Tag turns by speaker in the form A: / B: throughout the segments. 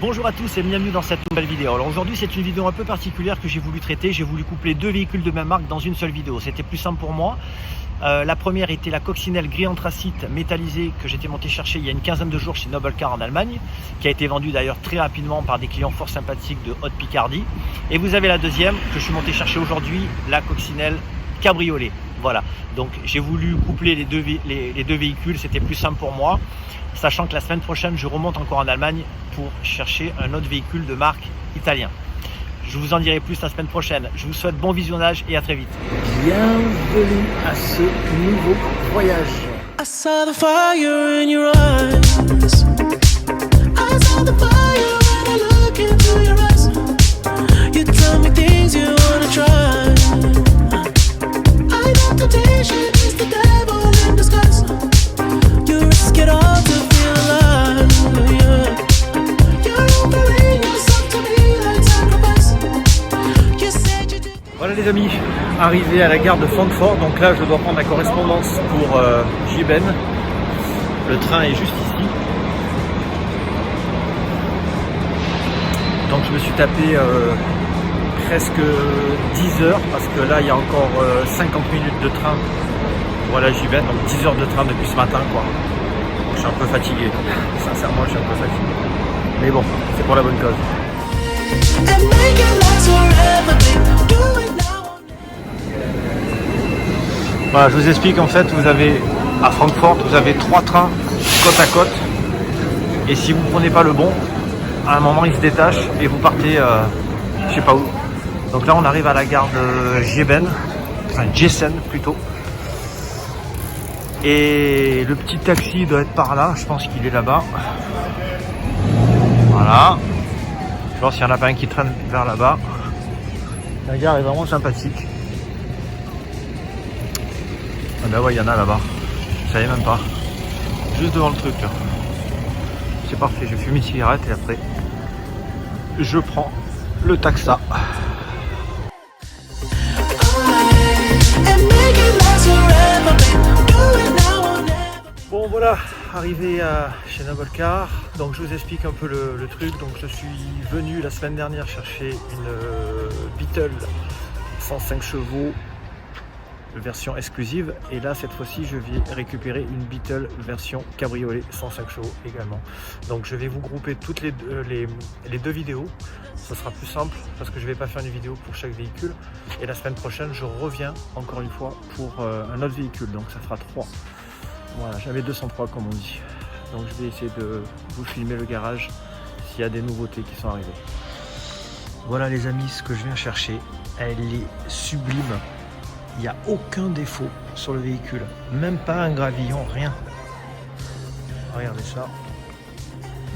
A: Bonjour à tous et bienvenue dans cette nouvelle vidéo. Alors aujourd'hui c'est une vidéo un peu particulière que j'ai voulu traiter. J'ai voulu coupler deux véhicules de même marque dans une seule vidéo. C'était plus simple pour moi. La première était la coccinelle gris anthracite métallisée que j'étais monté chercher il y a une quinzaine de jours chez Noble Car en Allemagne, qui a été vendue d'ailleurs très rapidement par des clients fort sympathiques de Haute Picardie. Et vous avez la deuxième que je suis monté chercher aujourd'hui, la coccinelle cabriolet. Voilà, donc j'ai voulu coupler les deux véhicules, c'était plus simple pour moi, sachant que la semaine prochaine je remonte encore en Allemagne pour chercher un autre véhicule de marque italien. Je vous en dirai plus la semaine prochaine. Je vous souhaite bon visionnage et à très vite. Bienvenue à ce nouveau voyage. I saw the fire in your eyes. I saw the fire when I look into your eyes. You tell me things you wanna try. I know temptation is the devil in disguise. You risk it all to feel alive, yeah. You're offering yourself to me like sacrifice. You said you did. Voilà les amis, arrivé à la gare de Francfort. Donc là je dois prendre la correspondance pour Gieben. Le train est juste ici. Donc je me suis tapé presque 10 heures parce que là il y a encore 50 minutes de train pour aller à Gieben, donc 10 heures de train depuis ce matin quoi. Donc, je suis un peu fatigué, sincèrement je suis un peu fatigué. Mais bon, c'est pour la bonne cause. Voilà, je vous explique en fait, vous avez à Francfort, vous avez 3 trains côte à côte. Et si vous ne prenez pas le bon, à un moment il se détache et vous partez je sais pas où. Donc là on arrive à la gare de Gieben, enfin Giessen plutôt. Et le petit taxi doit être par là, je pense qu'il est là-bas. Voilà. Je vais voir s'il n'y en a pas un qui traîne vers là-bas. La gare est vraiment sympathique. Ah ben ouais, il y en a là-bas. Je savais même pas. Juste devant le truc là. C'est parfait, je fume une cigarette et après je prends le taxa. Bon voilà, arrivé chez Noble Car. Donc je vous explique un peu le truc. Donc je suis venu la semaine dernière chercher une Beetle 105 chevaux version exclusive, et là cette fois-ci je vais récupérer une Beetle version cabriolet 105 chevaux également. Donc je vais vous grouper toutes les deux vidéos, ça sera plus simple parce que je vais pas faire une vidéo pour chaque véhicule, et la semaine prochaine je reviens encore une fois pour un autre véhicule, donc ça fera 3. Voilà, j'avais 203 comme on dit, donc je vais essayer de vous filmer le garage s'il y a des nouveautés qui sont arrivées. Voilà les amis, ce que je viens chercher, elle est sublime. Il n'y a aucun défaut sur le véhicule, même pas un gravillon, rien. Regardez ça.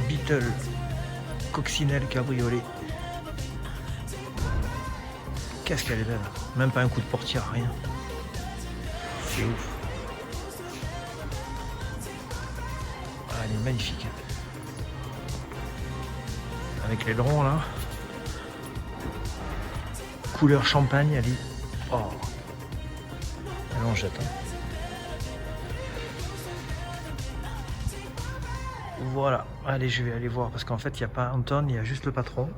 A: Beetle coccinelle cabriolet. Qu'est-ce qu'elle est belle. Même pas un coup de portière, rien. C'est ouf. Ah, elle est magnifique. Avec l'aileron là. Couleur champagne, elle est... Oh. On jette. Voilà, allez je vais aller voir parce qu'en fait il n'y a pas Anton, il y a juste le patron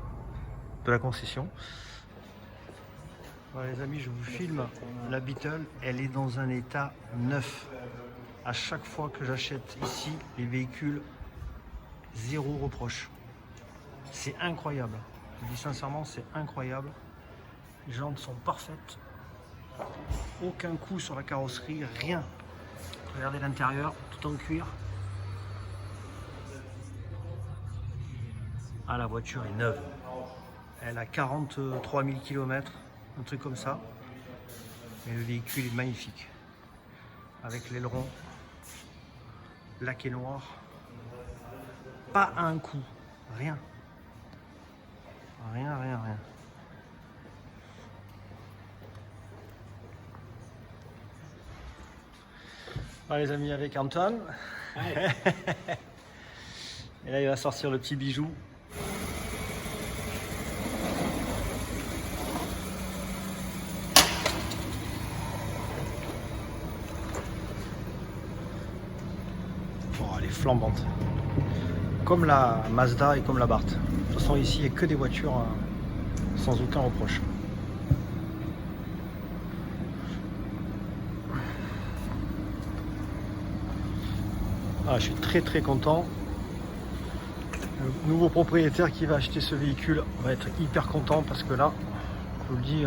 A: de la concession. Voilà les amis, je vous filme la Beetle, elle est dans un état neuf. À chaque fois que j'achète ici les véhicules, zéro reproche. C'est incroyable, je vous dis sincèrement c'est incroyable. Les jantes sont parfaites. Aucun coup sur la carrosserie, rien. Regardez l'intérieur, tout en cuir. Ah, la voiture est neuve. Elle a 43 000 km, un truc comme ça. Mais le véhicule est magnifique. Avec l'aileron, laqué noir. Pas un coup, rien. Rien. Voilà les amis, avec Anton. Et là il va sortir le petit bijou. Oh, elle est flambante. comme la Mazda et comme la Barth. De toute façon ici il n'y a que des voitures sans aucun reproche. Ah, je suis très content. Le nouveau propriétaire qui va acheter ce véhicule va être hyper content parce que là, je vous le dis,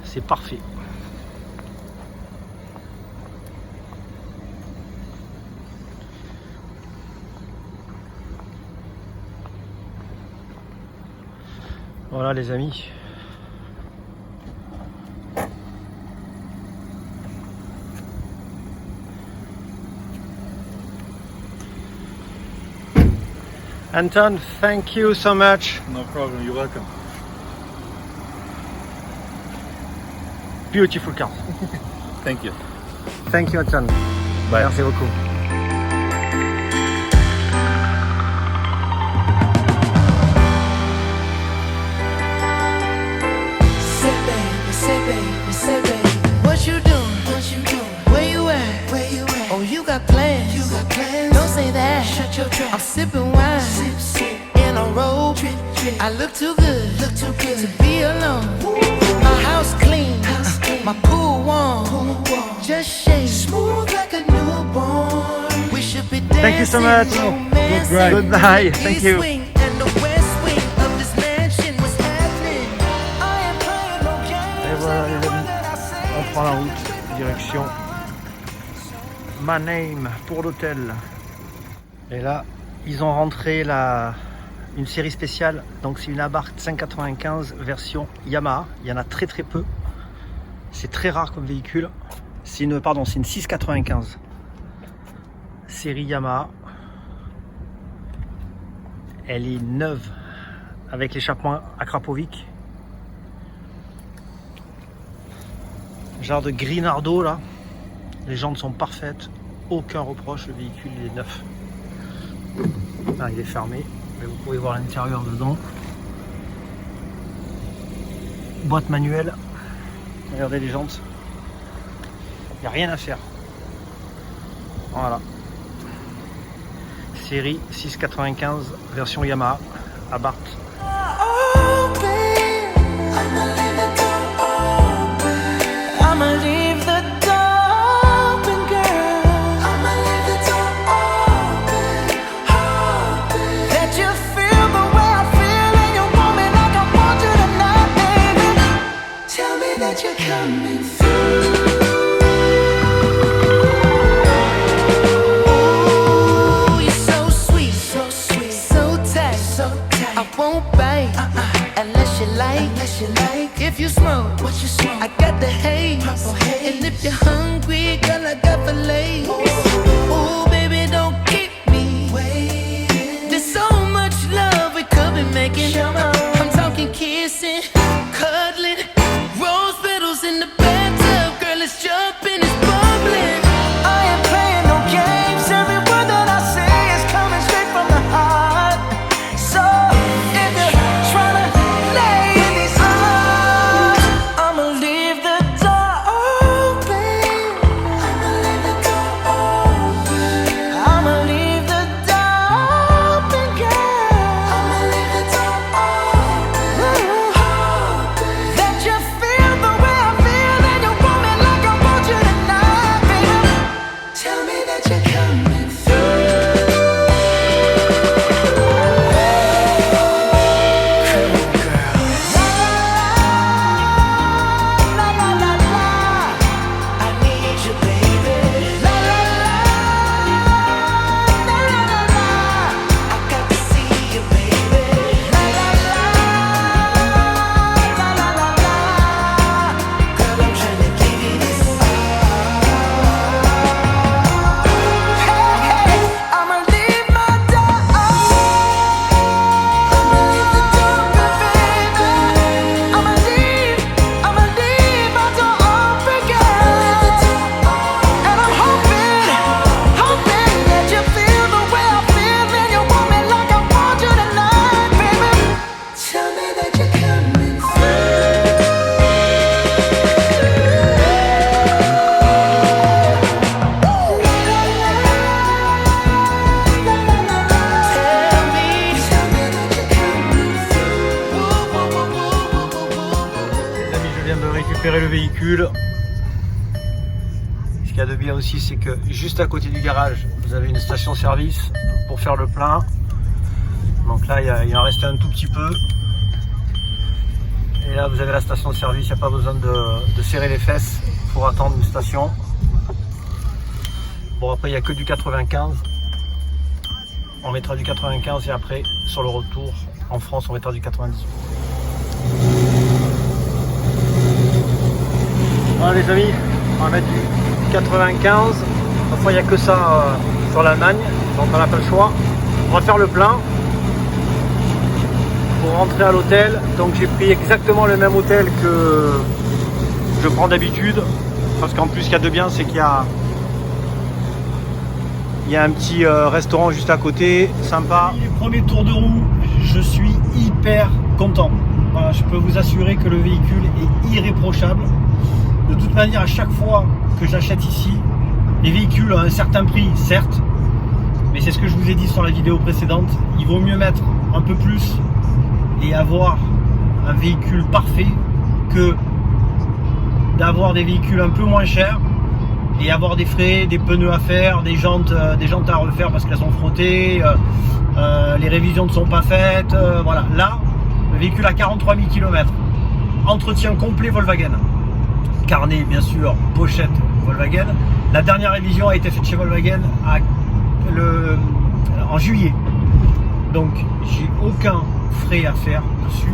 A: c'est parfait. Voilà les amis. Anton, thank you so much.
B: No problem, you're welcome.
A: Beautiful car.
B: Thank you.
A: Thank you Anton.
B: Bye.
A: Merci beaucoup.
C: Say baby, what you doing? Where you at? Oh, you got plans. Don't say that. Shut your trap. I'm sipping wine. Sip. In a robe. I look too good to be alone. My house clean. My pool warm. Just shake. Smooth like a newborn. We should be dancing.
A: Thank you so much. Good night. Thank you. Voilà les amis, on prend la route, direction Mannheim pour l'hôtel. Et là, ils ont rentré une série spéciale, donc c'est une Abarth 595 version Yamaha. Il y en a très peu, c'est très rare comme véhicule. C'est une 695 série Yamaha. Elle est neuve avec l'échappement Akrapovic. Genre de gris nardo là, les jantes sont parfaites, aucun reproche, le véhicule il est neuf. Là, il est fermé, mais vous pouvez voir l'intérieur dedans. Boîte manuelle, regardez les jantes, il n'y a rien à faire. Voilà. Série 695 version Yamaha, Abarth.
C: I'ma leave the door open, girl. I'ma leave the door open, open. Let you feel the way I feel, and you want me like I want you tonight, baby. Tell me that you're coming through. Ooh, you're so sweet, so tight, I won't
A: récupérer le véhicule. Ce qu'il y a de bien aussi, c'est que juste à côté du garage, vous avez une station-service pour faire le plein. Donc là, il en reste un tout petit peu. Et là, vous avez la station-service, il n'y a pas besoin de serrer les fesses pour attendre une station. Bon, après, il n'y a que du 95. On mettra du 95 et après, sur le retour, en France, on mettra du 98. Voilà les amis, on va mettre du 95. Parfois il n'y a que ça sur l'Allemagne, donc on n'a pas le choix. On va faire le plein pour rentrer à l'hôtel. Donc j'ai pris exactement le même hôtel que je prends d'habitude. Parce qu'en plus ce qu'il y a de bien, c'est qu'il y a un petit restaurant juste à côté, sympa. Les premiers tours de roue, je suis hyper content. Voilà, je peux vous assurer que le véhicule est irréprochable. De toute manière, à chaque fois que j'achète ici, les véhicules ont un certain prix, certes, mais c'est ce que je vous ai dit sur la vidéo précédente, il vaut mieux mettre un peu plus et avoir un véhicule parfait que d'avoir des véhicules un peu moins chers et avoir des frais, des pneus à faire, des jantes à refaire parce qu'elles sont frottées, les révisions ne sont pas faites, voilà. Là, le véhicule a 43 000 km, entretien complet Volkswagen. Carnet bien sûr, pochette Volkswagen. La dernière révision a été faite chez Volkswagen en juillet. Donc j'ai aucun frais à faire dessus.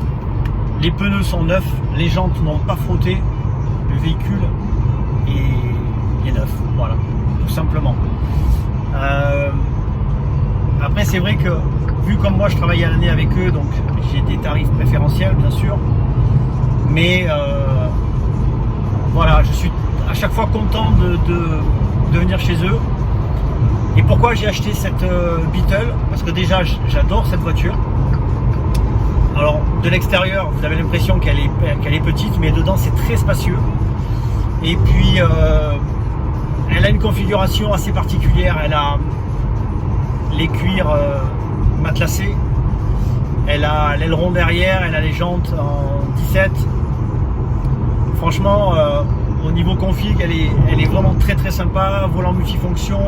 A: Les pneus sont neufs, les jantes n'ont pas frotté, le véhicule est neuf, voilà, tout simplement. Après c'est vrai que vu comme moi je travaille à l'année avec eux, donc j'ai des tarifs préférentiels bien sûr, mais voilà, je suis à chaque fois content de venir chez eux. Et pourquoi j'ai acheté cette Beetle? Parce que déjà j'adore cette voiture. Alors de l'extérieur vous avez l'impression qu'elle est petite, mais dedans c'est très spacieux. Et puis elle a une configuration assez particulière. Elle a les cuirs matelassés, elle a l'aileron derrière, elle a les jantes en 17. Franchement, au niveau config, elle est vraiment très très sympa. Volant multifonction,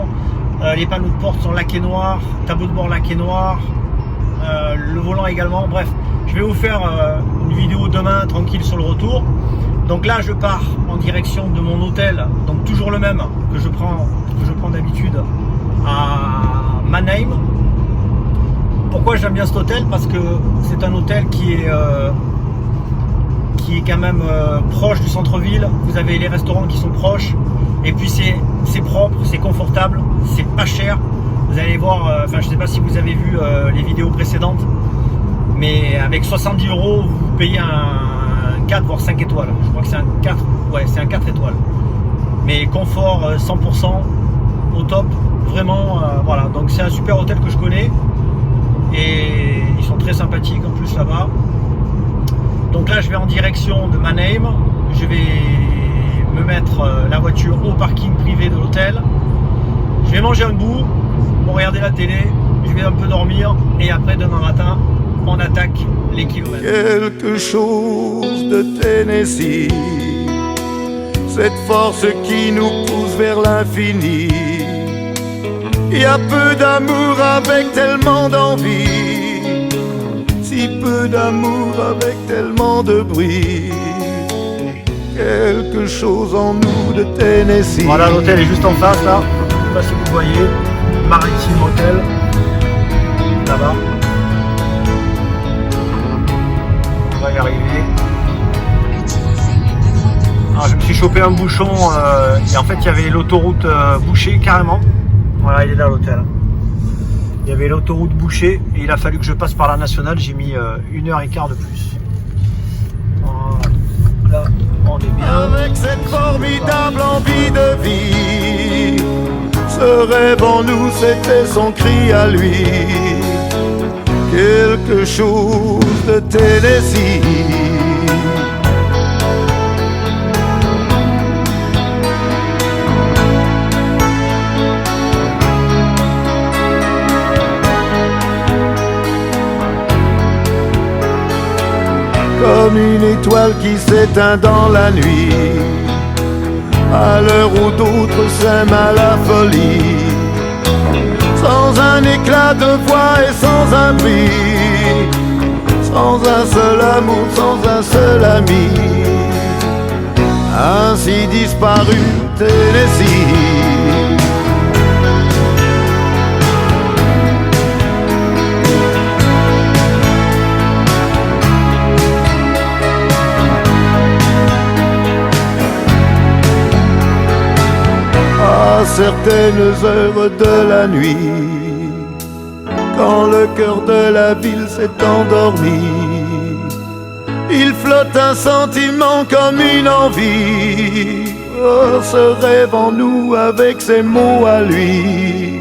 A: les panneaux de porte sont laqués noirs, tableau de bord laqué noir, le volant également. Bref, je vais vous faire une vidéo demain tranquille sur le retour. Donc là, je pars en direction de mon hôtel, donc toujours le même que je prends d'habitude à Mannheim. Pourquoi j'aime bien cet hôtel? Parce que c'est un hôtel qui est quand même proche du centre-ville. Vous avez les restaurants qui sont proches et puis c'est propre, c'est confortable, c'est pas cher. Vous allez voir, enfin je sais pas si vous avez vu les vidéos précédentes, mais avec 70 €, vous payez un 4 voire 5 étoiles. Je crois que c'est un 4, ouais c'est un 4 étoiles. Mais confort 100% au top, vraiment voilà. Donc c'est un super hôtel que je connais et ils sont très sympathiques en plus là-bas. Donc là je vais en direction de Mannheim, je vais me mettre la voiture au parking privé de l'hôtel, je vais manger un bout, regarder la télé, je vais un peu dormir et après demain matin on attaque les kilomètres.
D: Quelque chose de Tennessee, cette force qui nous pousse vers l'infini. Il y a peu d'amour avec tellement d'envie, si peu d'amour avec tellement de bruit. Quelque chose en nous de Tennessee.
A: Voilà, l'hôtel est juste en face là, je sais pas si vous voyez, Maritime Hotel, là-bas. On va y arriver. Alors, je me suis chopé un bouchon et en fait il y avait l'autoroute bouchée carrément. Voilà, il est là l'hôtel. Il y avait l'autoroute bouchée et il a fallu que je passe par la nationale, j'ai mis 1h15 de plus. Voilà. Là, on est bien.
D: Avec cette formidable envie de vie, ce rêve en nous c'était son cri à lui. Quelque chose de Tennessee. Comme comme une étoile qui s'éteint dans la nuit. À l'heure où d'autres s'aiment à la folie, sans un éclat de voix et sans un bruit, sans un seul amour, sans un seul ami. Ainsi disparu Tennessee. À certaines heures de la nuit, quand le cœur de la ville s'est endormi, il flotte un sentiment comme une envie. Oh, ce rêve en nous avec ses mots à lui,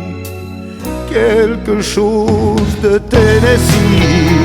D: quelque chose de Tennessee.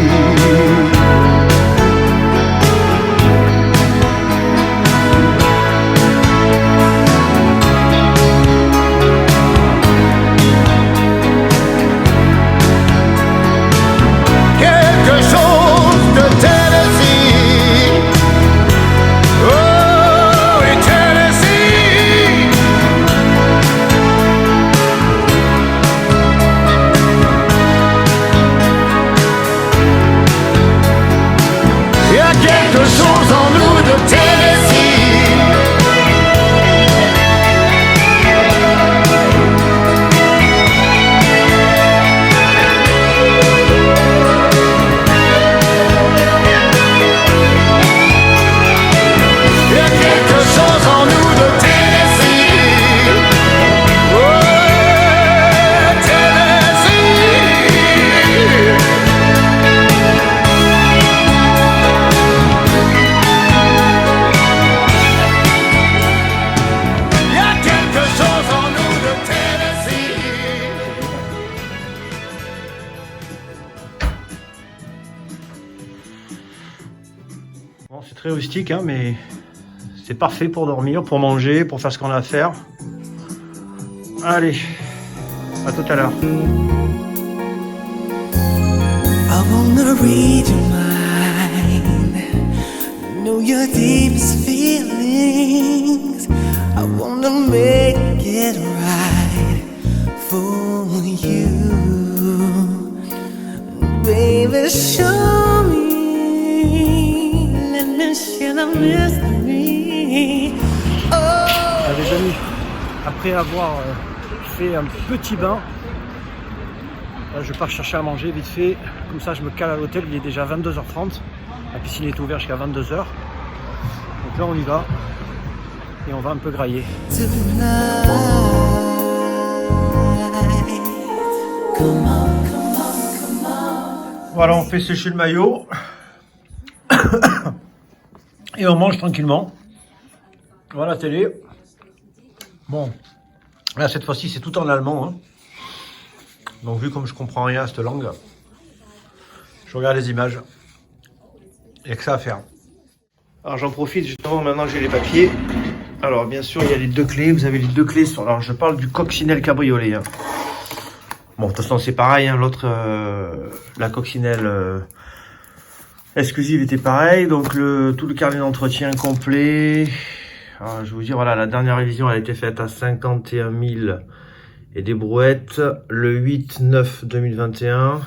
A: Bon, c'est très rustique, hein, mais c'est parfait pour dormir, pour manger, pour faire ce qu'on a à faire. Allez, à tout à l'heure.
C: I wanna read your mind, know your deepest feelings. I wanna make it right for you, baby. Show me, let me share the mystery. Oh.
A: Les amis, après avoir fait un petit bain, là, je pars chercher à manger vite fait, comme ça je me cale à l'hôtel, il est déjà 22h30, la piscine est ouverte jusqu'à 22h, donc là on y va et on va un peu grailler. Voilà, on fait sécher le maillot et on mange tranquillement. Voilà la télé. Bon, là cette fois-ci c'est tout en allemand, hein. Donc vu comme je comprends rien à cette langue, je regarde les images. Il n'y a que ça à faire. Alors j'en profite justement, maintenant j'ai les papiers. Alors bien sûr il y a les deux clés, vous avez les deux clés sur... Alors je parle du coccinelle cabriolet, hein. Bon de toute façon c'est pareil, hein. L'autre, la coccinelle exclusive était pareil. Donc tout le carnet d'entretien complet. Alors, je vais vous dire, voilà, la dernière révision elle a été faite à 51 000 et des brouettes le 8/9/2021.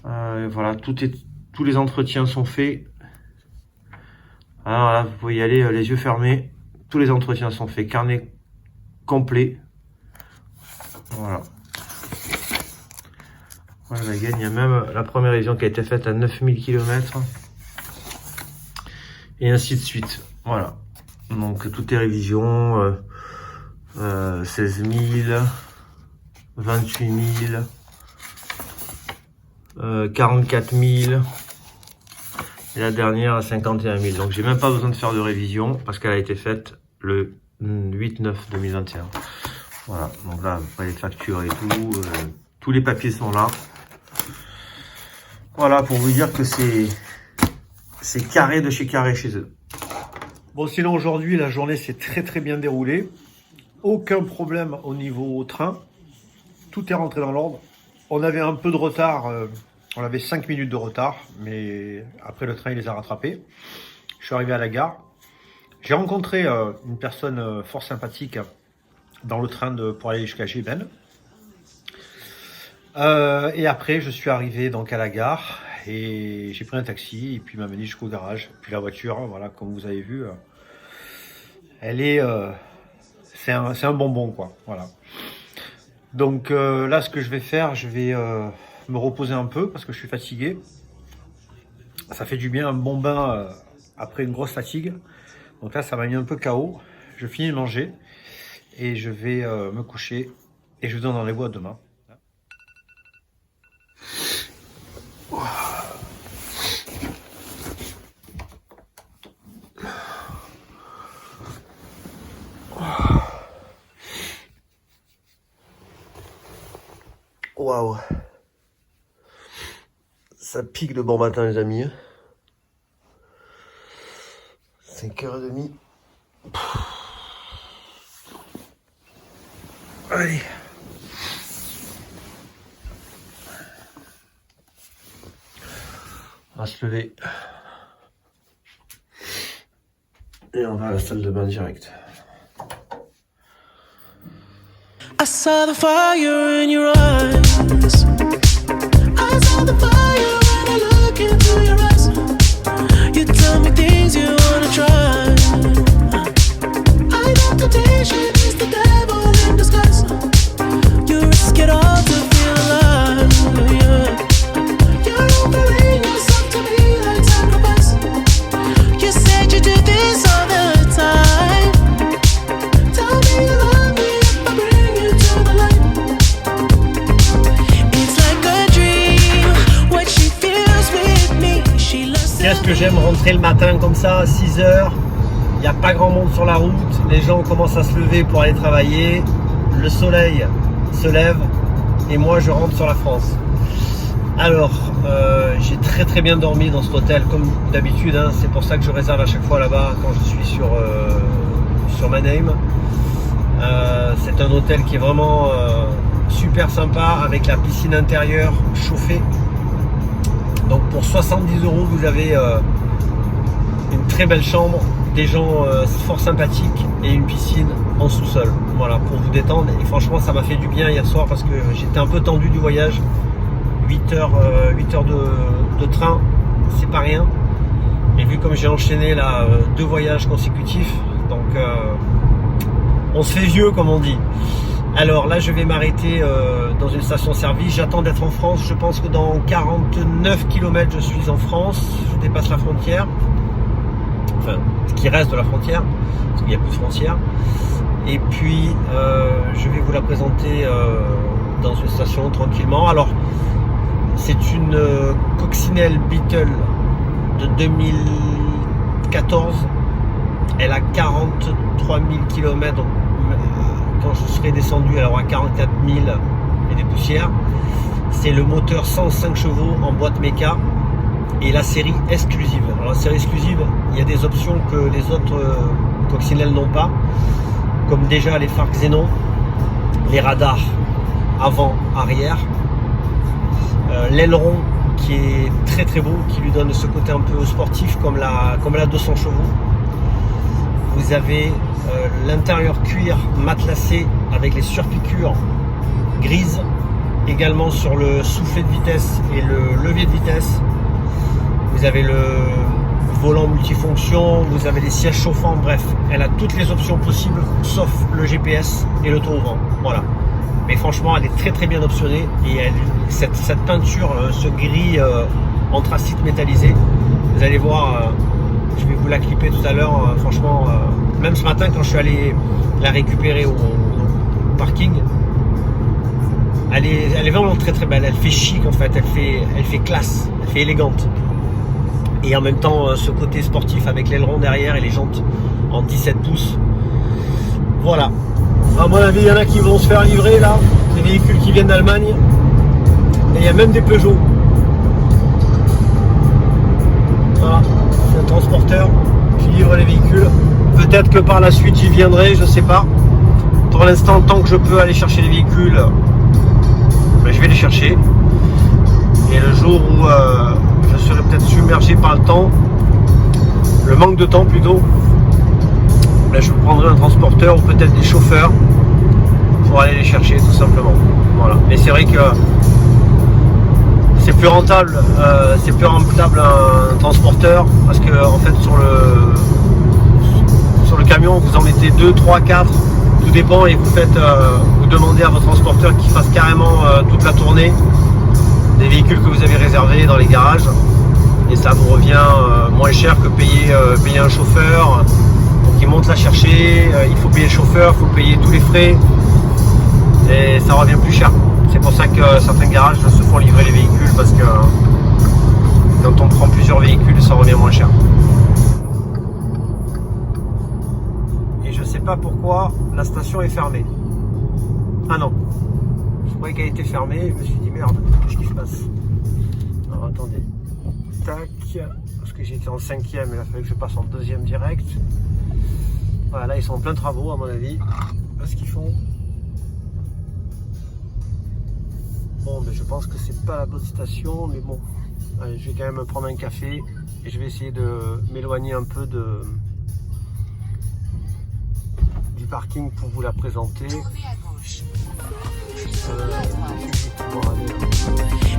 A: Voilà, tous les entretiens sont faits. Alors là, vous pouvez y aller les yeux fermés. Tous les entretiens sont faits, carnet complet. Voilà. Voilà la gagne. Il y a même la première révision qui a été faite à 9000 km. Et ainsi de suite. Voilà. Donc toutes les révisions, 16 000, 28 000, 44 000 et la dernière à 51 000. Donc j'ai même pas besoin de faire de révision parce qu'elle a été faite le 8/9/2021. Voilà, donc là après les factures et tout, tous les papiers sont là. Voilà pour vous dire que c'est carré de chez carré chez eux. Bon, sinon aujourd'hui la journée s'est très bien déroulée. Aucun problème au niveau train. Tout est rentré dans l'ordre. On avait un peu de retard On avait 5 minutes de retard, mais après le train il les a rattrapés. Je suis arrivé à la gare. J'ai rencontré une personne fort sympathique dans le train pour aller jusqu'à Gében. Et après je suis arrivé donc à la gare et j'ai pris un taxi et puis il m'a mené jusqu'au garage. Puis la voiture, voilà, comme vous avez vu, elle est... c'est un bonbon quoi, voilà. Donc là ce que je vais faire, je vais me reposer un peu parce que je suis fatigué. Ça fait du bien un bon bain après une grosse fatigue. Donc là ça m'a mis un peu KO. Je finis de manger et je vais me coucher et je vous donne rendez-vous à demain.
E: Waouh, ça pique de bon matin les amis. 5h30. Allez. On va se lever. Et on va à la salle de bain direct.
C: I saw the fire in your eyes. I saw the fire when I look into your eyes. You tell me things you wanna try. I know temptation is the devil in disguise. You risk it all to feel alive. Yeah. You're offering yourself to me like sacrifice. You said you do this all the time. Tell me you love me if I bring you to the light. It's like a dream, what she feels with me. She loves.
A: Qu'est-ce que j'aime rentrer le matin comme ça à 6h. Il n'y a pas grand monde sur la route. Les gens commencent à se lever pour aller travailler. Le soleil se lève et moi je rentre sur la France. Alors j'ai très bien dormi dans cet hôtel comme d'habitude, hein. C'est pour ça que je réserve à chaque fois là-bas quand je suis sur Mannheim. C'est un hôtel qui est vraiment super sympa avec la piscine intérieure chauffée. Donc pour 70 € vous avez une très belle chambre, des gens fort sympathiques et une piscine en sous-sol. Voilà, pour vous détendre. Et franchement ça m'a fait du bien hier soir parce que j'étais un peu tendu du voyage. 8 heures de train, c'est pas rien. Et vu comme j'ai enchaîné là 2 voyages consécutifs, donc on se fait vieux comme on dit. Alors là je vais m'arrêter dans une station-service. J'attends d'être en France. Je pense que dans 49 km je suis en France. Je dépasse la frontière. Enfin, ce qui reste de la frontière, parce qu'il n'y a plus de frontière. Et puis je vais vous la présenter dans une station tranquillement. Alors c'est une Coccinelle Beetle de 2014. Elle a 43 000 km. Quand je serai descendu, elle aura 44 000 et des poussières. C'est le moteur 105 chevaux en boîte méca et la série exclusive. Alors la série exclusive, il y a des options que les autres Coccinelles n'ont pas, comme déjà les phares xénon, les radars avant, arrière, l'aileron qui est très beau, qui lui donne ce côté un peu sportif comme la 200 chevaux. Vous avez l'intérieur cuir matelassé avec les surpiqûres grises, également sur le soufflet de vitesse et le levier de vitesse. Vous avez le volant multifonction, vous avez les sièges chauffants, bref, elle a toutes les options possibles sauf le GPS et le tour au vent. Voilà. Mais franchement elle est très bien optionnée et cette peinture, ce gris anthracite métallisé, vous allez voir, je vais vous la clipper tout à l'heure, franchement, même ce matin quand je suis allé la récupérer au parking, elle est vraiment très belle, elle fait chic en fait, elle fait classe, elle fait élégante. Et en même temps ce côté sportif avec l'aileron derrière et les jantes en 17 pouces. Voilà. À mon avis, il y en a qui vont se faire livrer là, des véhicules qui viennent d'Allemagne. Et il y a même des Peugeot. Voilà, c'est un transporteur qui livre les véhicules. Peut-être que par la suite j'y viendrai, je sais pas. Pour l'instant, tant que je peux aller chercher les véhicules, ben, je vais les chercher. Et le jour où je serai peut-être submergé par le temps, le manque de temps plutôt, là, je prendrai un transporteur ou peut-être des chauffeurs pour aller les chercher tout simplement. Voilà. Mais c'est vrai que c'est plus rentable un transporteur parce que en fait sur le camion vous en mettez 2, 3, 4, tout dépend, et vous demandez à votre transporteur qu'il fasse carrément toute la tournée des véhicules que vous avez réservés dans les garages, et ça vous revient moins cher que payer un chauffeur qui monte la chercher. Il faut payer le chauffeur, il faut payer tous les frais et ça revient plus cher. C'est pour ça que certains garages se font livrer les véhicules, parce que quand on prend plusieurs véhicules, ça revient moins cher. Et je sais pas pourquoi la station est fermée. Ah non, je croyais qu'elle était fermée, je me suis dit merde, qu'est-ce qui se passe? Alors attendez, tac, parce que j'étais en 5e, il a fallu que je passe en 2e direct. Voilà, là ils sont en plein travaux à mon avis, parce qu'ils font. Bon, mais je pense que c'est pas la bonne station, mais bon, allez, je vais quand même prendre un café et je vais essayer de m'éloigner un peu du parking pour vous la présenter.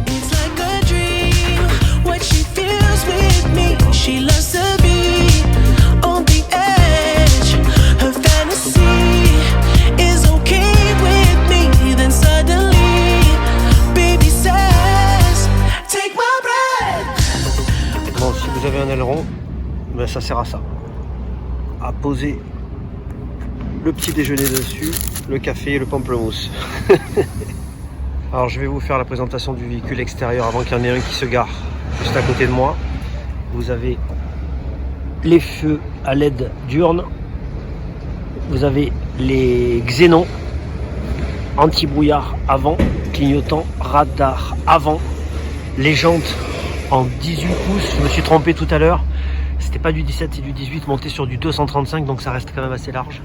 C: It's like a dream, what she feels with me. She loves to be on the edge. Her fantasy is okay with me. Then suddenly, baby says, take my breath.
A: Bon, si vous avez un aileron, ben ça sert à ça, à poser le petit déjeuner dessus, le café et le pamplemousse. Alors je vais vous faire la présentation du véhicule extérieur avant qu'il y en ait un qui se gare juste à côté de moi. Vous avez les feux à LED diurne, vous avez les xénons anti-brouillard avant, clignotant, radar avant, les jantes en 18 pouces, je me suis trompé tout à l'heure, c'était pas du 17, c'est du 18 monté sur du 235, donc ça reste quand même assez large.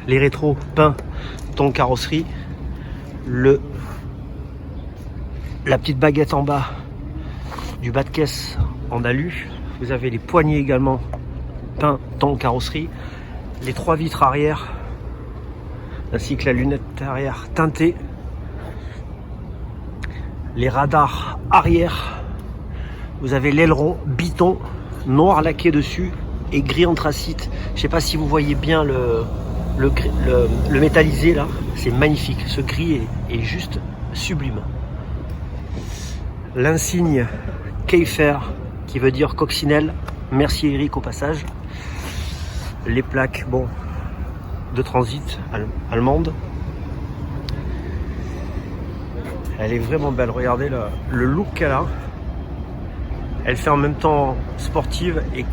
A: Les rétros peints ton carrosserie, la petite baguette en bas du bas de caisse en alu, vous avez les poignées également peints ton carrosserie, les 3 vitres arrière ainsi que la lunette arrière teintée, les radars arrière, vous avez l'aileron biton noir laqué dessus et gris anthracite. Je sais pas si vous voyez bien le métallisé là, c'est magnifique, ce gris est juste sublime. L'insigne Keifer qui veut dire coccinelle, merci Eric au passage. Les plaques, bon, de transit allemande. Elle est vraiment belle, regardez le look qu'elle a. Elle fait en même temps sportive et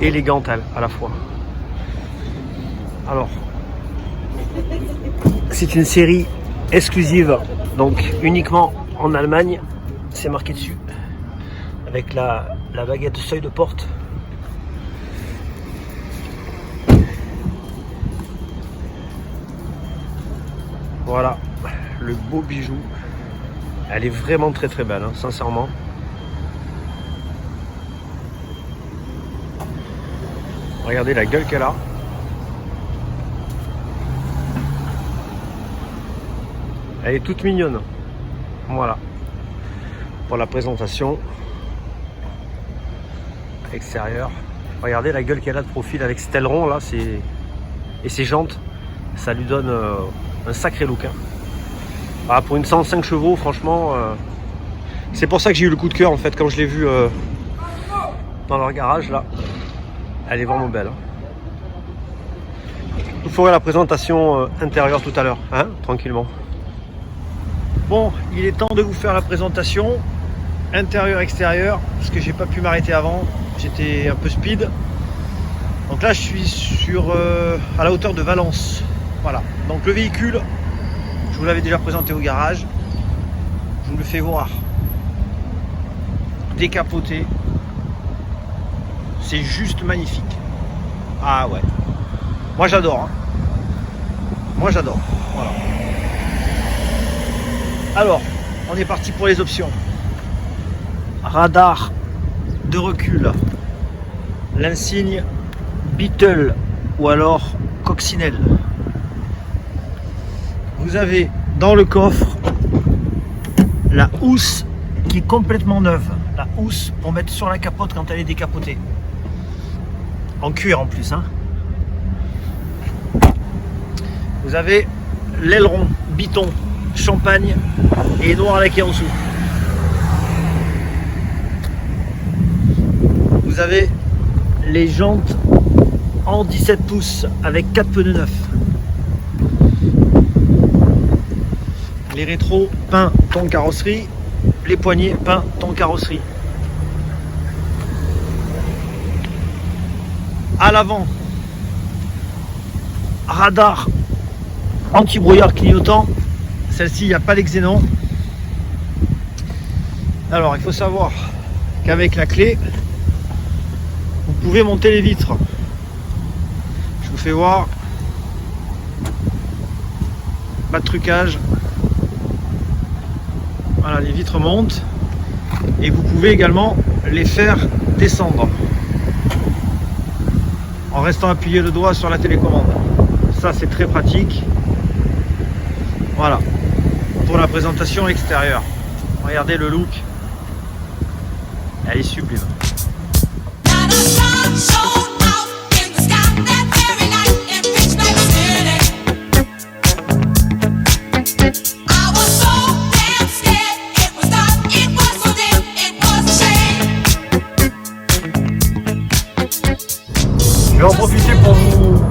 A: élégante à la fois. Alors, c'est une série exclusive, donc uniquement en Allemagne, c'est marqué dessus, avec la baguette seuil de porte. Voilà, le beau bijou. Elle est vraiment très très belle, hein, sincèrement. Regardez la gueule qu'elle a. Elle est toute mignonne. Voilà. Pour la présentation extérieure. Regardez la gueule qu'elle a de profil avec cet aileron là. Et ses jantes. Ça lui donne un sacré look. Hein. Voilà, pour une 105 chevaux, franchement. C'est pour ça que j'ai eu le coup de cœur en fait quand je l'ai vue dans leur garage là. Elle est vraiment belle. Je vous ferai la présentation intérieure tout à l'heure, hein, tranquillement. Bon, il est temps de vous faire la présentation intérieur-extérieur, parce que j'ai pas pu m'arrêter avant, j'étais un peu speed. Donc là, je suis à la hauteur de Valence. Voilà. Donc le véhicule, je vous l'avais déjà présenté au garage. Je vous le fais voir. Décapoté. C'est juste magnifique. Ah ouais. Moi j'adore. Hein. Moi j'adore. Voilà. Alors, on est parti pour les options. radar de recul, l'insigne Beetle ou alors Coccinelle. Vous avez dans le coffre la housse qui est complètement neuve, la housse pour mettre sur la capote quand elle est décapotée, en cuir en plus, hein. Vous avez l'aileron Biton champagne et noir laqué en dessous. Vous avez les jantes en 17 pouces avec 4 pneus neufs. Les rétros peints ton carrosserie, les poignées peints ton carrosserie. À l'avant, radar anti-brouillard clignotant. Celle-ci, il n'y a pas les xénons. Alors, il faut savoir qu'avec la clé, vous pouvez monter les vitres. Je vous fais voir. Pas de trucage. Voilà, les vitres montent. Et vous pouvez également les faire descendre en restant appuyé le doigt sur la télécommande. Ça, c'est très pratique. Voilà, pour la présentation extérieure. Regardez le look. Elle est sublime. Je vais en profiter pour vous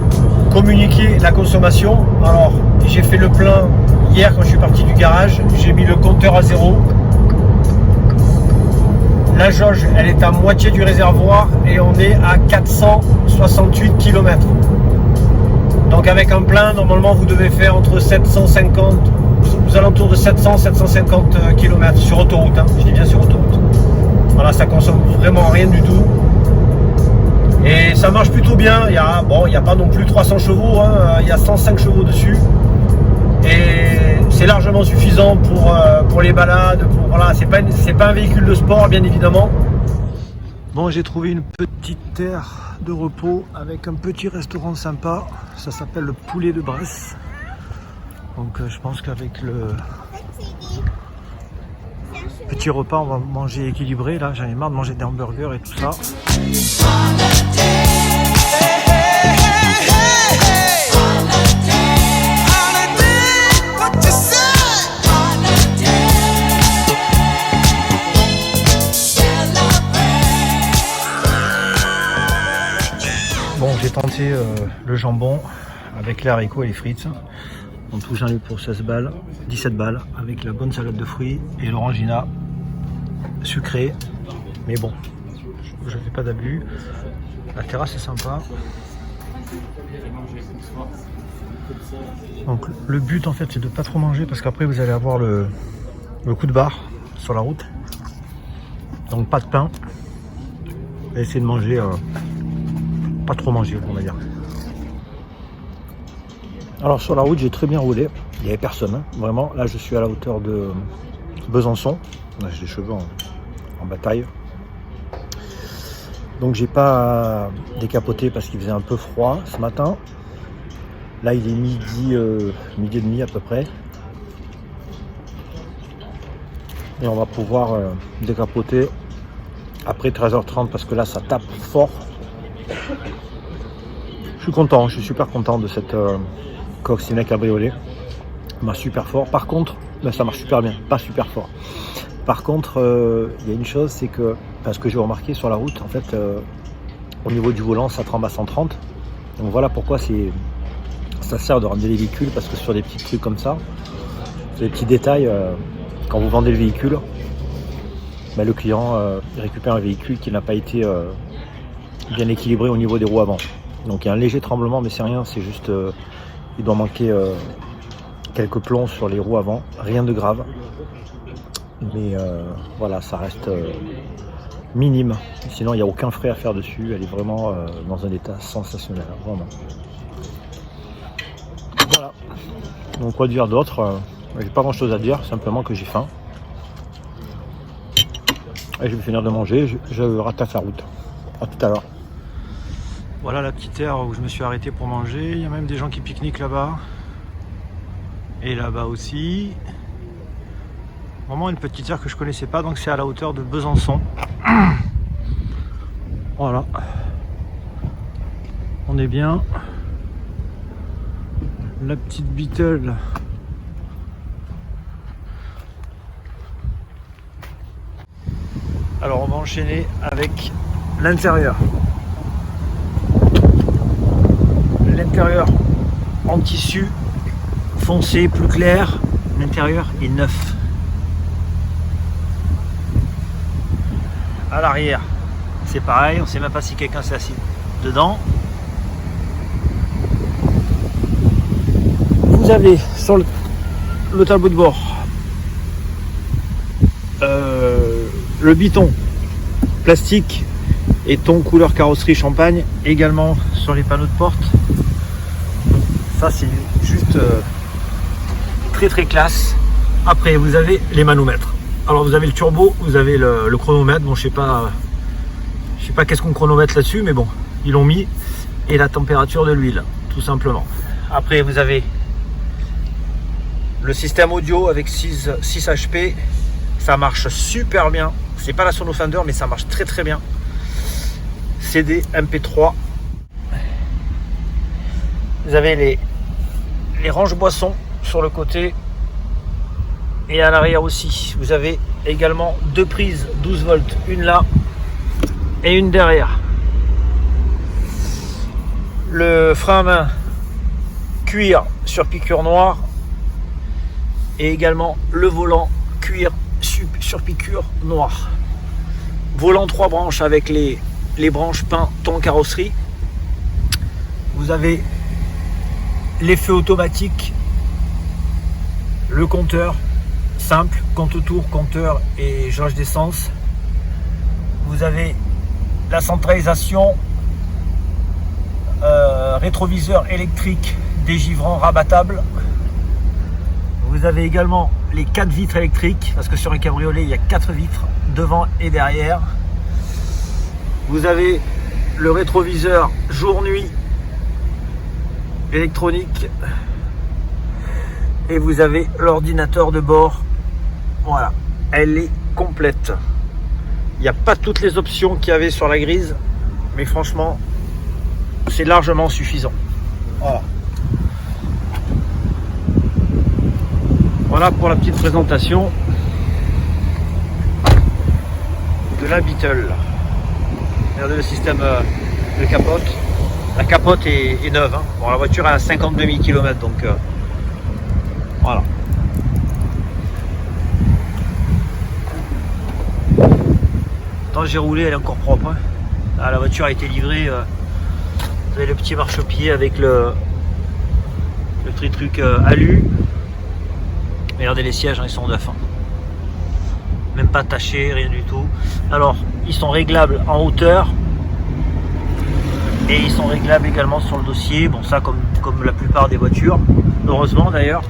A: communiquer la consommation. Alors, j'ai fait le plein hier quand je suis parti du garage. J'ai mis le compteur à 0. La jauge, elle est à moitié du réservoir et on est à 468 km. Donc avec un plein, normalement vous devez faire entre 750, aux alentours de 700-750 km sur autoroute, hein. Je dis bien sur autoroute. Voilà, ça consomme vraiment rien du tout. Et ça marche plutôt bien. Il y a pas non plus 300 chevaux, hein. Il y a 105 chevaux dessus. Et c'est largement suffisant pour les balades. Voilà, c'est pas un véhicule de sport, bien évidemment. Bon, j'ai trouvé une petite terre de repos avec un petit restaurant sympa. Ça s'appelle le Poulet de Bresse. Donc je pense qu'avec le petit repas, on va manger équilibré. Là, j'en ai marre de manger des hamburgers et tout ça. Bon, j'ai tenté le jambon avec les haricots et les frites. En tout, j'en ai pour 16 balles, 17 balles, avec la bonne salade de fruits et l'orangina sucrée. Mais bon, je ne fais pas d'abus. La terrasse est sympa. Donc le but en fait c'est de pas trop manger parce qu'après vous allez avoir le coup de barre sur la route. Donc pas de pain. Et essayer de manger, pas trop manger on va dire. Alors sur la route j'ai très bien roulé, il n'y avait personne, hein. Vraiment, là je suis à la hauteur de Besançon, là j'ai les cheveux en bataille. Donc j'ai pas décapoté parce qu'il faisait un peu froid ce matin. Là il est midi et demi à peu près. Et on va pouvoir décapoter après 13h30 parce que là ça tape fort. Je suis content, je suis super content de cette Coccinelle cabriolet. Ça marche super fort. Par contre, ça marche super bien, pas super fort. Par contre, il y a une chose, c'est que, parce que j'ai remarqué sur la route, en fait, au niveau du volant, ça tremble à 130. Donc voilà pourquoi ça sert de ramener les véhicules, parce que sur des petits trucs comme ça, sur des petits détails, quand vous vendez le véhicule, le client il récupère un véhicule qui n'a pas été bien équilibré au niveau des roues avant. Donc il y a un léger tremblement, mais c'est rien, c'est juste, il doit manquer quelques plombs sur les roues avant, rien de grave. Mais voilà, ça reste minime. Sinon, il n'y a aucun frais à faire dessus. Elle est vraiment dans un état sensationnel, vraiment. Voilà. Donc quoi dire d'autre, j'ai pas grand chose à dire, simplement que j'ai faim. Et je vais finir de manger, je ratasse la route. À tout à l'heure. Voilà la petite aire où je me suis arrêté pour manger. Il y a même des gens qui pique-niquent là-bas. Et là-bas aussi. Vraiment une petite aire que je connaissais pas, donc c'est à la hauteur de Besançon. Voilà. On est bien. La petite Beetle. Alors on va enchaîner avec l'intérieur. L'intérieur en tissu foncé, plus clair. L'intérieur est neuf. À l'arrière, c'est pareil, on ne sait même pas si quelqu'un s'est assis dedans. Vous avez sur le tableau de bord le biton plastique et ton couleur carrosserie champagne, également sur les panneaux de porte. Ça c'est juste très très classe. Après vous avez les manomètres. Alors vous avez le turbo, vous avez le chronomètre. Bon, je sais pas qu'est-ce qu'on chronomètre là-dessus, mais bon, ils l'ont mis. Et la température de l'huile, tout simplement. Après vous avez le système audio avec 6 HP. Ça marche super bien. C'est pas la Sonos Fender, mais ça marche très très bien. CD, MP3. Vous avez les ranges boissons sur le côté. Et à l'arrière aussi. Vous avez également deux prises 12 volts. Une là et une derrière. Le frein à main cuir sur piqûre noire. Et également le volant cuir sur piqûre noire. Volant 3 branches avec les branches peint ton carrosserie. Vous avez l'effet automatique, le compteur simple, compte tour, compteur et jauge d'essence. Vous avez la centralisation, rétroviseur électrique dégivrant rabattable. Vous avez également les 4 vitres électriques, parce que sur un cabriolet il y a 4 vitres devant et derrière. Vous avez le rétroviseur jour-nuit électronique et vous avez l'ordinateur de bord. Voilà, elle est complète. Il n'y a pas toutes les options qu'il y avait sur la grise, mais franchement c'est largement suffisant. Voilà. Voilà pour la petite présentation de la Beetle. Regardez le système de capote. La capote est neuve. Hein. Bon, la voiture a 52 000 km, donc voilà. Quand j'ai roulé, elle est encore propre. Hein. Ah, la voiture a été livrée. Vous avez le petit marchepied avec le petit truc alu. Regardez les sièges, hein, ils sont neufs. Hein. Même pas tachés, rien du tout. Alors, ils sont réglables en hauteur. Et ils sont réglables également sur le dossier. Bon, ça comme la plupart des voitures. Heureusement d'ailleurs.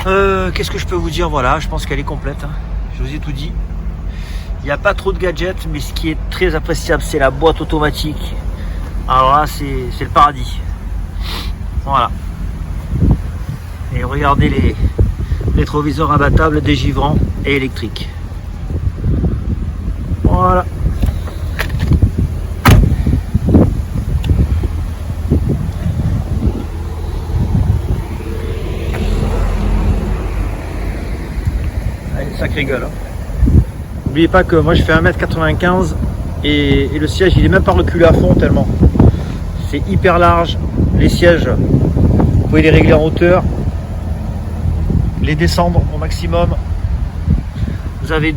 A: Qu'est-ce que je peux vous dire? Voilà, je pense qu'elle est complète. Hein. Je vous ai tout dit. Il n'y a pas trop de gadgets, mais ce qui est très appréciable, c'est la boîte automatique. Alors là, c'est le paradis. Voilà. Et regardez les rétroviseurs abattables, dégivrants et électriques. Voilà. Allez, sacrée gueule. Hein. N'oubliez pas que moi je fais 1m95 et le siège il est même pas reculé à fond tellement. C'est hyper large. Les sièges, vous pouvez les régler en hauteur. Les descendre au maximum. Vous avez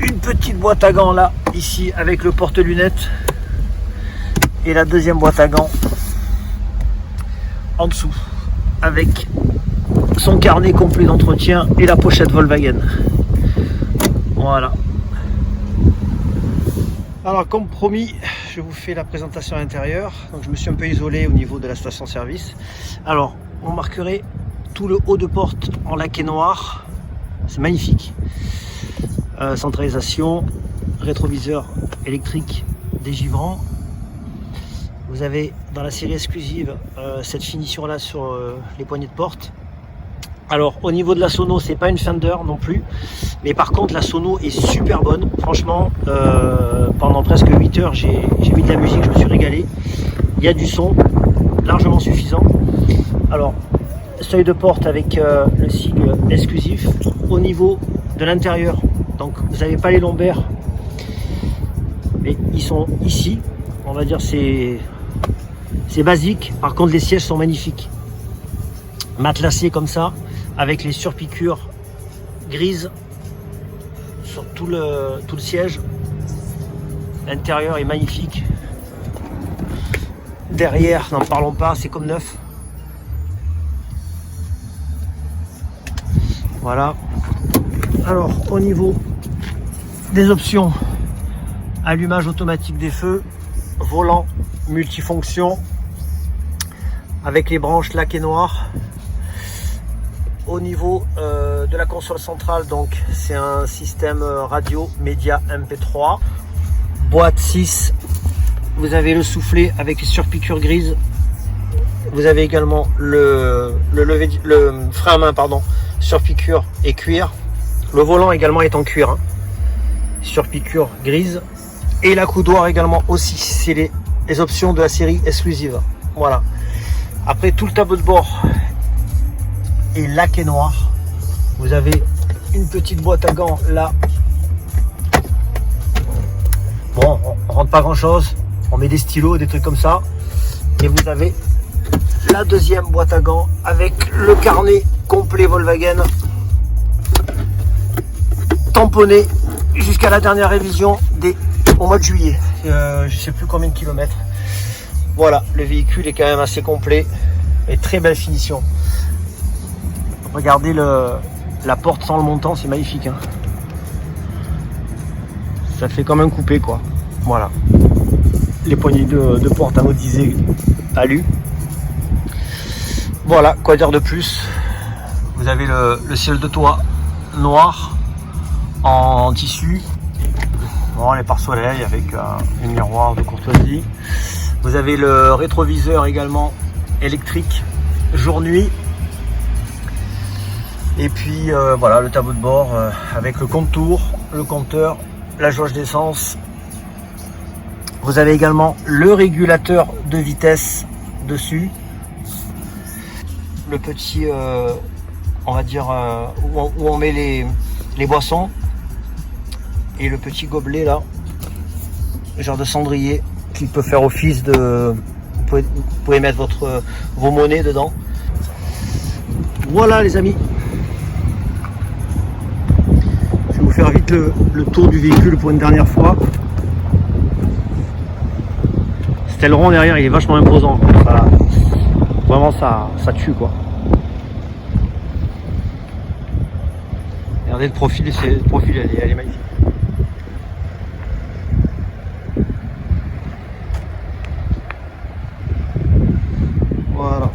A: une petite boîte à gants là, ici, avec le porte-lunettes. Et la deuxième boîte à gants en dessous, avec son carnet complet d'entretien et la pochette Volkswagen. Voilà. Alors comme promis, je vous fais la présentation intérieure. Donc je me suis un peu isolé au niveau de la station-service. Alors on marquerait tout le haut de porte en laqué noir. C'est magnifique. centralisation, rétroviseur électrique dégivrant. Vous avez dans la série exclusive cette finition là sur les poignées de porte. Alors au niveau de la sono, c'est pas une Fender non plus, mais par contre la sono est super bonne. Franchement, pendant presque 8 heures j'ai mis de la musique, je me suis régalé. Il y a du son largement suffisant. Alors seuil de porte avec le sigle exclusif. Au niveau de l'intérieur, donc vous n'avez pas les lombaires, mais ils sont ici. On va dire c'est basique. Par contre les sièges sont magnifiques, matelassés comme ça, avec les surpiqûres grises sur tout le siège. L'intérieur est magnifique. Derrière, n'en parlons pas, c'est comme neuf. Voilà. Alors au niveau des options, allumage automatique des feux, volant multifonction avec les branches laquées noires. Au niveau de la console centrale, donc c'est un système radio média MP3, boîte 6. Vous avez le soufflet avec les surpiqûres grises. Vous avez également le frein à main, pardon, surpiqûre et cuir. Le volant également est en cuir, hein. Surpiqûre grise. Et la coudoir également aussi. C'est les options de la série exclusive. Voilà. Après, tout le tableau de bord est laqué noir. Vous avez une petite boîte à gants là. Bon, on rentre pas grand chose. On met des stylos, des trucs comme ça. Et vous avez la deuxième boîte à gants avec le carnet complet Volkswagen, tamponné jusqu'à la dernière révision au mois de juillet. Je sais plus combien de kilomètres. Voilà, le véhicule est quand même assez complet et très belle finition. Regardez la porte sans le montant, c'est magnifique, hein. Ça fait comme un coupé, quoi. Voilà. Les poignées de porte anodisées alu. Voilà, quoi dire de plus. Vous avez le ciel de toit noir en tissu. Bon, les pare-soleil avec un miroir de courtoisie. Vous avez le rétroviseur également électrique jour-nuit. Et puis voilà, le tableau de bord avec le contour, le compteur, la jauge d'essence. Vous avez également le régulateur de vitesse dessus. Le petit, on va dire, où on met les boissons. Et le petit gobelet là, genre de cendrier, qui peut faire office de... Vous pouvez mettre vos monnaies dedans. Voilà les amis. Je vais vous faire vite le tour du véhicule pour une dernière fois. Ce aileron derrière, il est vachement imposant. Vraiment, ça tue, quoi. Regardez le profil, elle est magnifique. Voilà.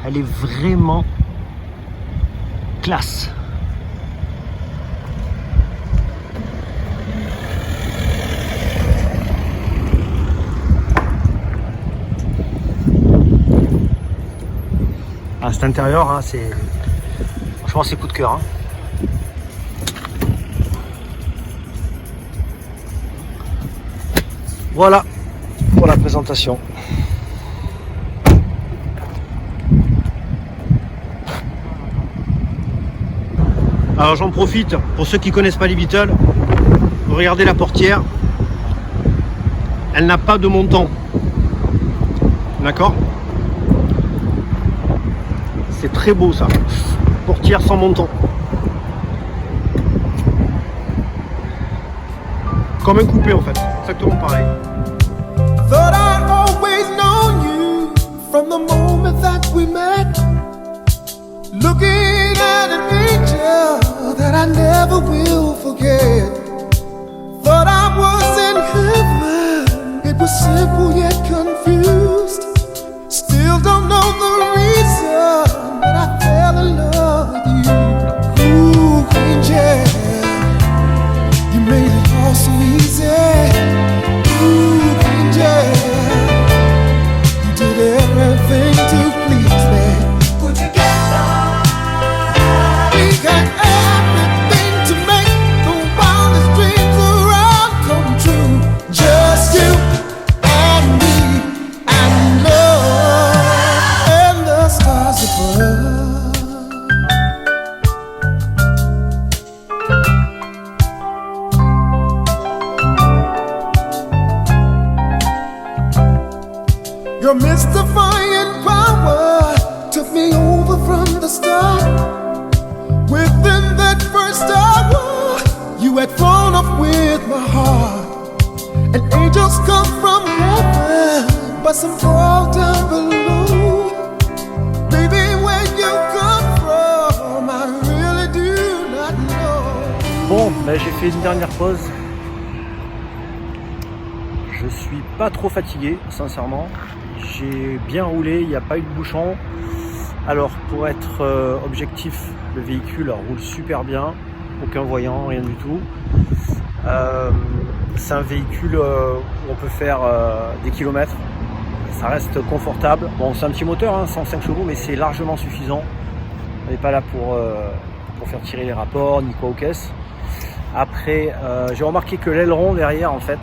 A: Elle est vraiment classe. Ah, cet intérieur, hein, c'est franchement c'est coup de cœur, hein. Voilà pour la présentation. Alors j'en profite pour ceux qui connaissent pas les Beatles. Regardez la portière. Elle n'a pas de montant. D'accord ? C'est très beau ça. Portière sans montant. Comme un coupé en fait. Exactement pareil.
C: Thought I'd always known you from the moment that we met. Looking at an angel that I never will forget. Thought I was in heaven. It was simple yet confused. Still don't know the reason that I
A: J'ai fait une dernière pause. Je suis pas trop fatigué, sincèrement. J'ai bien roulé, il n'y a pas eu de bouchon. Alors pour être objectif, le véhicule roule super bien, aucun voyant, rien du tout. C'est un véhicule où on peut faire des kilomètres. Ça reste confortable. Bon, c'est un petit moteur, hein, 105 chevaux, mais c'est largement suffisant. On n'est pas là pour faire tirer les rapports, ni quoi aux caisses. Après, j'ai remarqué que l'aileron derrière, en fait,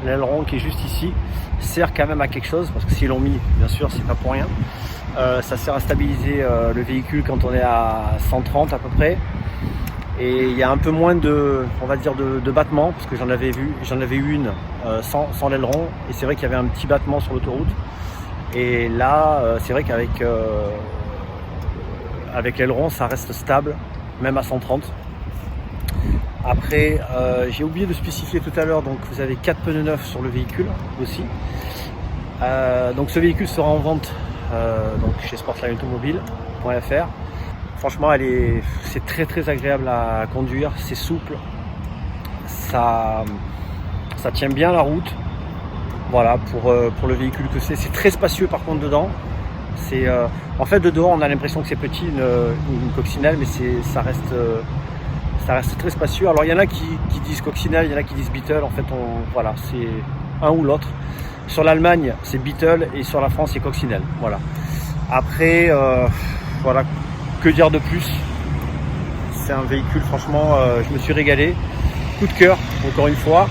A: l'aileron qui est juste ici, sert quand même à quelque chose, parce que s'ils l'ont mis, bien sûr, c'est pas pour rien. Ça sert à stabiliser le véhicule quand on est à 130 à peu près. Et il y a un peu moins de, on va dire, de battements, parce que j'en avais eu une sans l'aileron, et c'est vrai qu'il y avait un petit battement sur l'autoroute. Et là, c'est vrai qu'avec l'aileron, ça reste stable, même à 130. Après, j'ai oublié de spécifier tout à l'heure, donc vous avez 4 pneus neufs sur le véhicule aussi. Donc ce véhicule sera en vente donc chez sportlineautomobile.fr. Franchement, c'est très très agréable à conduire, c'est souple, ça tient bien la route. Voilà, pour le véhicule que c'est très spacieux par contre dedans. En fait de dehors on a l'impression que c'est petit, une coccinelle, mais ça reste très spacieux. Alors il y en a qui disent coccinelle, il y en a qui disent Beetle. En fait, voilà, c'est un ou l'autre. Sur l'Allemagne, c'est Beetle, et sur la France, c'est coccinelle. Voilà. Après, voilà, que dire de plus? C'est un véhicule, franchement, je me suis régalé. Coup de cœur, encore une fois,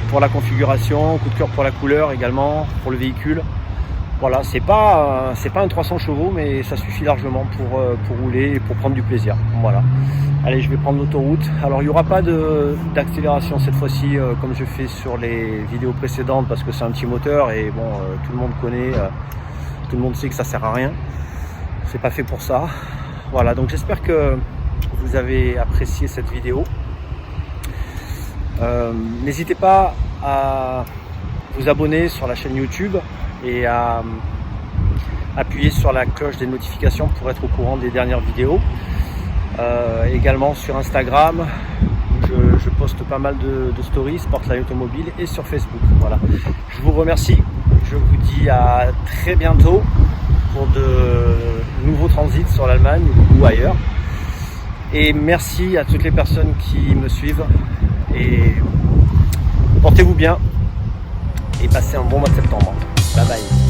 A: pour la configuration, coup de cœur pour la couleur également, pour le véhicule. Voilà, c'est pas un 300 chevaux, mais ça suffit largement pour rouler et pour prendre du plaisir. Voilà. Allez, je vais prendre l'autoroute. Alors, il n'y aura pas d'accélération cette fois-ci, comme je fais sur les vidéos précédentes, parce que c'est un petit moteur et bon, tout le monde connaît, tout le monde sait que ça sert à rien. C'est pas fait pour ça. Voilà, donc j'espère que vous avez apprécié cette vidéo. N'hésitez pas à vous abonner sur la chaîne YouTube et à appuyer sur la cloche des notifications pour être au courant des dernières vidéos. Également sur Instagram, je poste pas mal de stories, Sportline Automobile, et sur Facebook. Voilà. Je vous remercie. Je vous dis à très bientôt pour de nouveaux transits sur l'Allemagne ou ailleurs. Et merci à toutes les personnes qui me suivent. Et portez-vous bien et passez un bon mois de septembre. Bye bye.